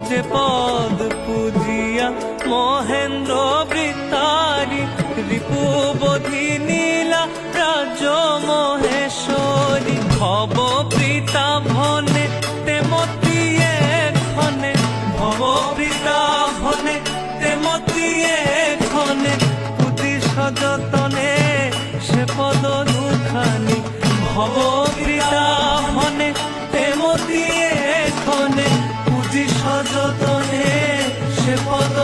যে পদ পূজিয়া মহেন্দ্র বৃত্তারি রিপুবধি নীলা রাজ্য মহেশ্বরী ভব প্রীতা ভনে তেমতি এখনে ভব প্রীতা ভনে তেমতি এখনে পুতি সযতনে সে পদ দুখানি ভব প্রীতা ভনে তেমতি এখনে পুতি সযতনে সে পদ